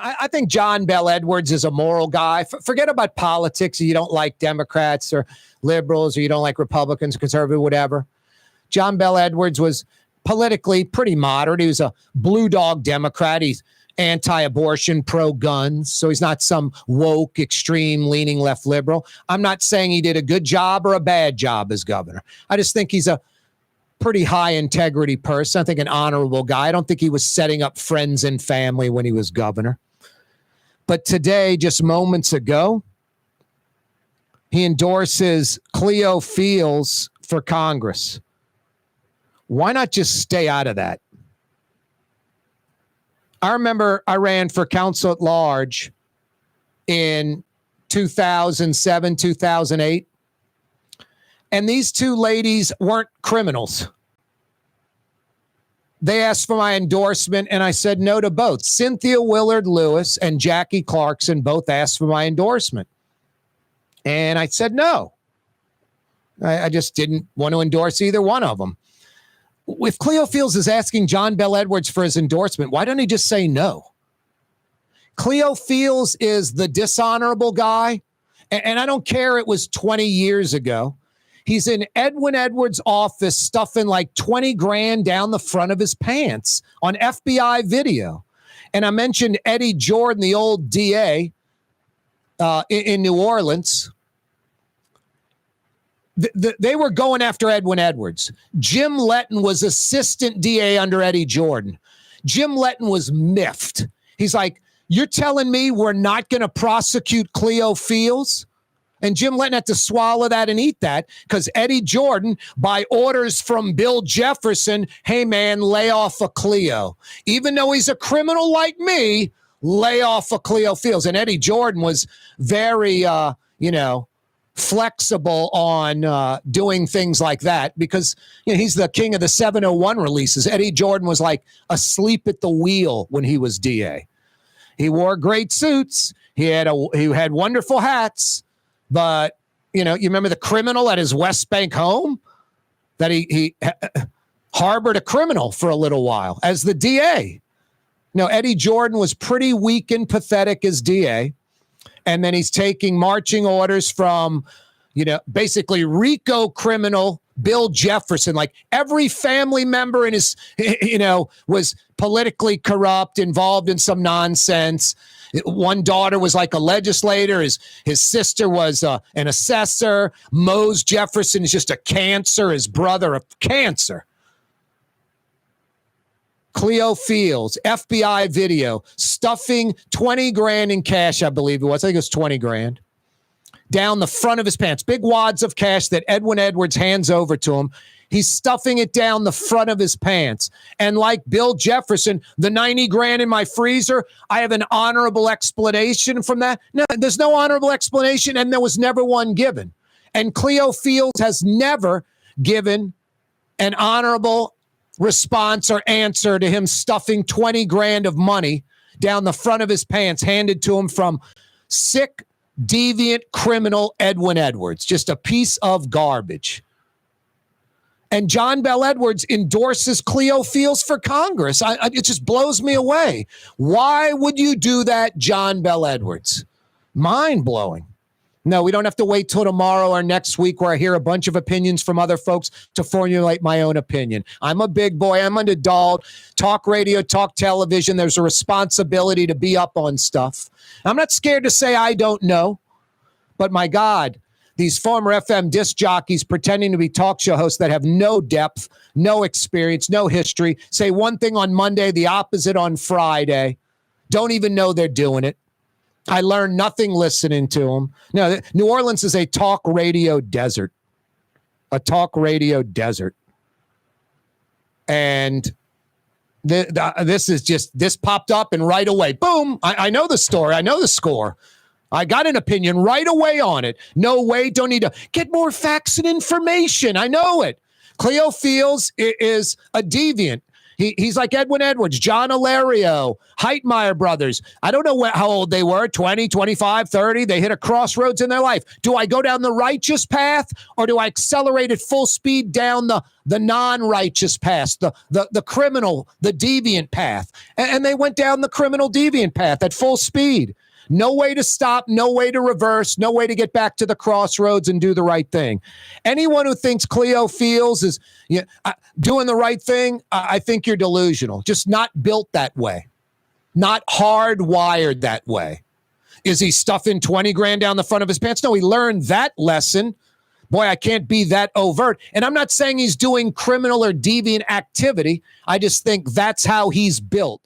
I think John Bel Edwards is a moral guy. Forget about politics. You don't like Democrats or liberals, or you don't like Republicans, conservative, whatever. John Bel Edwards was politically pretty moderate. He was a blue dog Democrat. He's anti-abortion, pro-guns. So he's not some woke, extreme-leaning left liberal. I'm not saying he did a good job or a bad job as governor. I just think he's a pretty high-integrity person. I think an honorable guy. I don't think he was setting up friends and family when he was governor. But today, just moments ago, he endorses Cleo Fields for Congress. Why not just stay out of that? I remember I ran for council at large in 2007, 2008. And these two ladies weren't criminals. They asked for my endorsement, and I said no to both. Cynthia Willard Lewis and Jackie Clarkson both asked for my endorsement. And I said no. I just didn't want to endorse either one of them. If Cleo Fields is asking John Bel Edwards for his endorsement, why don't he just say no? Cleo Fields is the dishonorable guy, and I don't care it was 20 years ago. He's in Edwin Edwards' office stuffing like 20 grand down the front of his pants on FBI video. And I mentioned Eddie Jordan, the old DA in New Orleans. They were going after Edwin Edwards. Jim Letton was assistant DA under Eddie Jordan. Jim Letton was miffed. He's like, you're telling me we're not going to prosecute Cleo Fields? And Jim Letton had to swallow that and eat that because Eddie Jordan, by orders from Bill Jefferson, hey, man, lay off a Cleo. Even though he's a criminal like me, lay off a Cleo Fields. And Eddie Jordan was very, flexible on doing things like that because he's the king of the 701 releases. Eddie Jordan was like asleep at the wheel when he was DA. He wore great suits. He had wonderful hats. But, you remember the criminal at his West Bank home? That he harbored a criminal for a little while as the DA. Eddie Jordan was pretty weak and pathetic as DA. And then he's taking marching orders from, basically RICO criminal Bill Jefferson. Like every family member in his, was politically corrupt, involved in some nonsense. One daughter was like a legislator. His sister was an assessor. Mose Jefferson is just a cancer. His brother, a cancer. Cleo Fields, FBI video, stuffing 20 grand in cash, I believe it was. I think it was 20 grand. Down the front of his pants. Big wads of cash that Edwin Edwards hands over to him. He's stuffing it down the front of his pants. And like Bill Jefferson, the 90 grand in my freezer, I have an honorable explanation from that. No, there's no honorable explanation, and there was never one given. And Cleo Fields has never given an honorable response or answer to him stuffing 20 grand of money down the front of his pants, handed to him from sick, deviant, criminal Edwin Edwards. Just a piece of garbage. And John Bel Edwards endorses Cleo Fields for Congress. It just blows me away. Why would you do that, John Bel Edwards? Mind-blowing. No, we don't have to wait till tomorrow or next week where I hear a bunch of opinions from other folks to formulate my own opinion. I'm a big boy. I'm an adult. Talk radio, talk television. There's a responsibility to be up on stuff. I'm not scared to say I don't know. But my God, these former FM disc jockeys pretending to be talk show hosts that have no depth, no experience, no history, say one thing on Monday, the opposite on Friday, don't even know they're doing it. I learned nothing listening to them. No, New Orleans is a talk radio desert. A talk radio desert. And this popped up and right away, boom, I know the story. I know the score. I got an opinion right away on it. No way, don't need to get more facts and information. I know it. Cleo Fields is a deviant. He's like Edwin Edwards, John Alario, Heitmeyer brothers. I don't know how old they were, 20, 25, 30. They hit a crossroads in their life. Do I go down the righteous path or do I accelerate at full speed down the non-righteous path, the criminal, the deviant path? And they went down the criminal deviant path at full speed. No way to stop, no way to reverse, no way to get back to the crossroads and do the right thing. Anyone who thinks Cleo Fields is doing the right thing, I think you're delusional. Just not built that way. Not hardwired that way. Is he stuffing 20 grand down the front of his pants? No, he learned that lesson. Boy, I can't be that overt. And I'm not saying he's doing criminal or deviant activity. I just think that's how he's built.